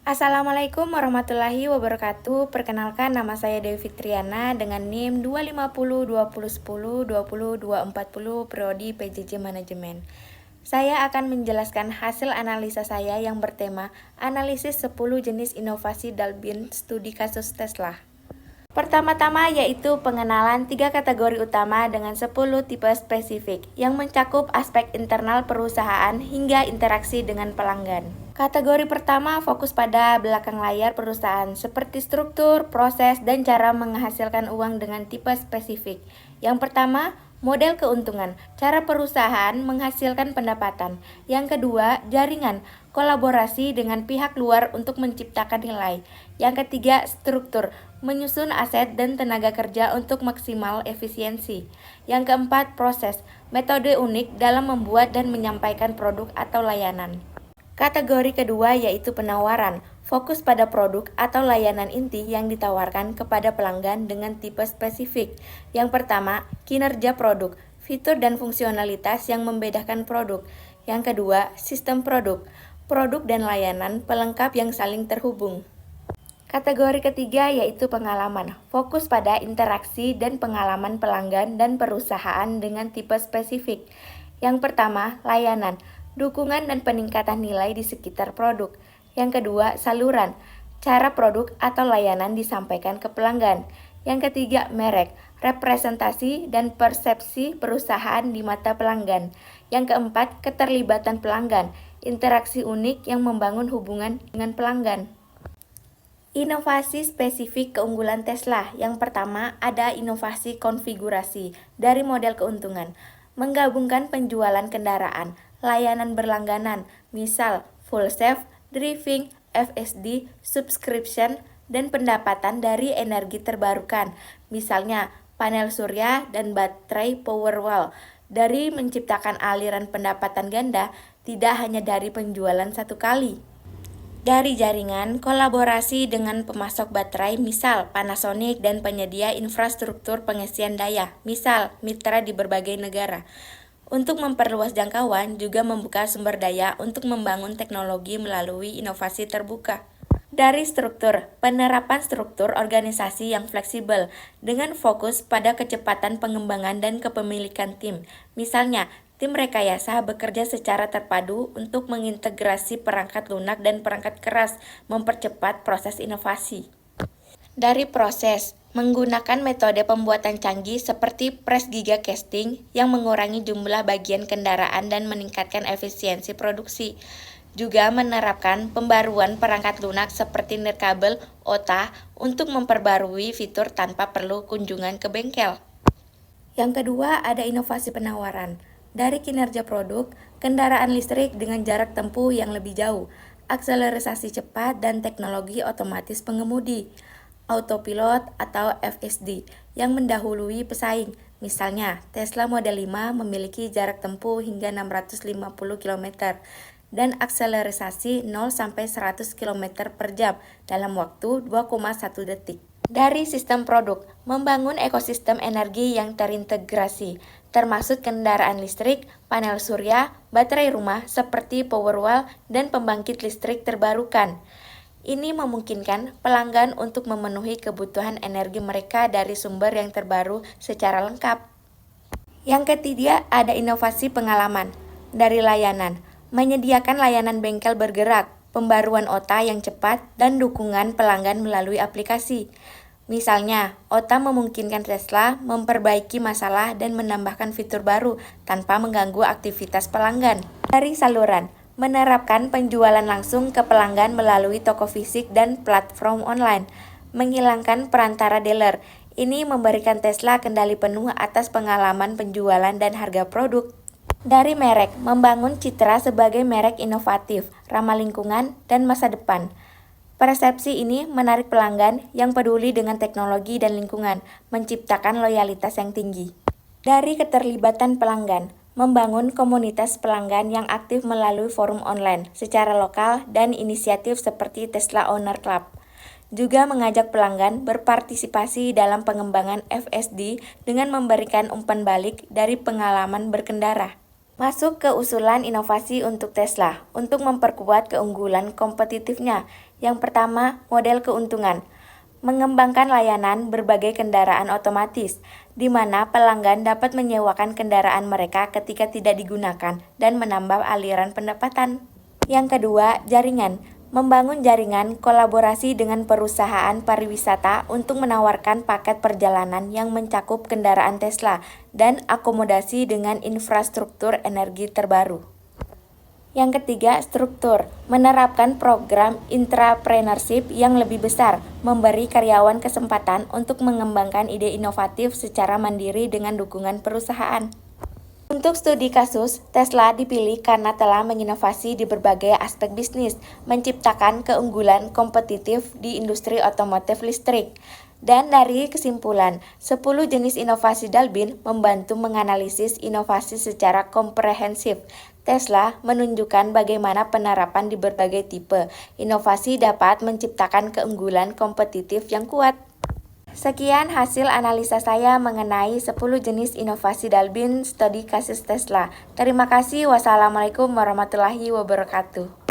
Assalamualaikum warahmatullahi wabarakatuh. Perkenalkan, nama saya Dewi Fitriana dengan NIM 2502010202040 Prodi PJJ Manajemen. Saya akan menjelaskan hasil analisa saya yang bertema analisis 10 jenis inovasi Dalbin studi kasus Tesla. Pertama-tama yaitu pengenalan 3 kategori utama dengan 10 tipe spesifik yang mencakup aspek internal perusahaan hingga interaksi dengan pelanggan. Kategori pertama fokus pada belakang layar perusahaan seperti struktur, proses, dan cara menghasilkan uang dengan tipe spesifik. Yang pertama, model keuntungan, cara perusahaan menghasilkan pendapatan. Yang kedua, jaringan, kolaborasi dengan pihak luar untuk menciptakan nilai. Yang ketiga, struktur, menyusun aset dan tenaga kerja untuk maksimal efisiensi. Yang keempat, proses, metode unik dalam membuat dan menyampaikan produk atau layanan. Kategori kedua yaitu penawaran, fokus pada produk atau layanan inti yang ditawarkan kepada pelanggan dengan tipe spesifik. Yang pertama, kinerja produk, fitur dan fungsionalitas yang membedakan produk. Yang kedua, sistem produk, produk dan layanan pelengkap yang saling terhubung. Kategori ketiga yaitu pengalaman, fokus pada interaksi dan pengalaman pelanggan dan perusahaan dengan tipe spesifik. Yang pertama, layanan, dukungan dan peningkatan nilai di sekitar produk. Yang kedua, saluran, cara produk atau layanan disampaikan ke pelanggan. Yang ketiga, merek, representasi dan persepsi perusahaan di mata pelanggan. Yang keempat, keterlibatan pelanggan, interaksi unik yang membangun hubungan dengan pelanggan. Inovasi spesifik keunggulan Tesla. Yang pertama, ada inovasi konfigurasi dari model keuntungan, menggabungkan penjualan kendaraan, layanan berlangganan, misal full self-driving, FSD, subscription, dan pendapatan dari energi terbarukan, misalnya panel surya dan baterai Powerwall, dari menciptakan aliran pendapatan ganda, tidak hanya dari penjualan satu kali. Dari jaringan, kolaborasi dengan pemasok baterai, misal Panasonic, dan penyedia infrastruktur pengisian daya, misal mitra di berbagai negara. Untuk memperluas jangkauan, juga membuka sumber daya untuk membangun teknologi melalui inovasi terbuka. Dari struktur, penerapan struktur organisasi yang fleksibel dengan fokus pada kecepatan pengembangan dan kepemilikan tim. Misalnya, tim rekayasa bekerja secara terpadu untuk mengintegrasi perangkat lunak dan perangkat keras, mempercepat proses inovasi. Dari proses, menggunakan metode pembuatan canggih seperti press gigacasting yang mengurangi jumlah bagian kendaraan dan meningkatkan efisiensi produksi. Juga menerapkan pembaruan perangkat lunak seperti nirkabel OTA untuk memperbarui fitur tanpa perlu kunjungan ke bengkel. Yang kedua, ada inovasi penawaran. Dari kinerja produk, kendaraan listrik dengan jarak tempuh yang lebih jauh, akselerasi cepat dan teknologi otomatis pengemudi, autopilot atau FSD yang mendahului pesaing. Misalnya, Tesla Model 5 memiliki jarak tempuh hingga 650 km dan akselerasi 0-100 km per jam dalam waktu 2,1 detik. Dari sistem produk, membangun ekosistem energi yang terintegrasi, termasuk kendaraan listrik, panel surya, baterai rumah seperti Powerwall, dan pembangkit listrik terbarukan. Ini memungkinkan pelanggan untuk memenuhi kebutuhan energi mereka dari sumber yang terbaru secara lengkap. Yang ketiga, ada inovasi pengalaman. Dari layanan, menyediakan layanan bengkel bergerak, pembaruan OTA yang cepat, dan dukungan pelanggan melalui aplikasi. Misalnya, OTA memungkinkan Tesla memperbaiki masalah dan menambahkan fitur baru tanpa mengganggu aktivitas pelanggan. Dari saluran, menerapkan penjualan langsung ke pelanggan melalui toko fisik dan platform online, menghilangkan perantara dealer. Ini memberikan Tesla kendali penuh atas pengalaman penjualan dan harga produk. Dari merek, membangun citra sebagai merek inovatif, ramah lingkungan, dan masa depan. Persepsi ini menarik pelanggan yang peduli dengan teknologi dan lingkungan, menciptakan loyalitas yang tinggi. Dari keterlibatan pelanggan, membangun komunitas pelanggan yang aktif melalui forum online secara lokal dan inisiatif seperti Tesla Owner Club. Juga mengajak pelanggan berpartisipasi dalam pengembangan FSD dengan memberikan umpan balik dari pengalaman berkendara. Masuk ke usulan inovasi untuk Tesla untuk memperkuat keunggulan kompetitifnya. Yang pertama, model keuntungan. Mengembangkan layanan berbagai kendaraan otomatis, di mana pelanggan dapat menyewakan kendaraan mereka ketika tidak digunakan dan menambah aliran pendapatan. Yang kedua, jaringan. Membangun jaringan kolaborasi dengan perusahaan pariwisata untuk menawarkan paket perjalanan yang mencakup kendaraan Tesla dan akomodasi dengan infrastruktur energi terbaru. Yang ketiga, struktur. Menerapkan program intrapreneurship yang lebih besar, memberi karyawan kesempatan untuk mengembangkan ide inovatif secara mandiri dengan dukungan perusahaan. Untuk studi kasus, Tesla dipilih karena telah menginovasi di berbagai aspek bisnis, menciptakan keunggulan kompetitif di industri otomotif listrik. Dan dari kesimpulan, 10 jenis inovasi Dalbin membantu menganalisis inovasi secara komprehensif. Tesla menunjukkan bagaimana penerapan di berbagai tipe inovasi dapat menciptakan keunggulan kompetitif yang kuat. Sekian hasil analisa saya mengenai 10 jenis inovasi Dalbin studi kasus Tesla. Terima kasih. Wassalamualaikum warahmatullahi wabarakatuh.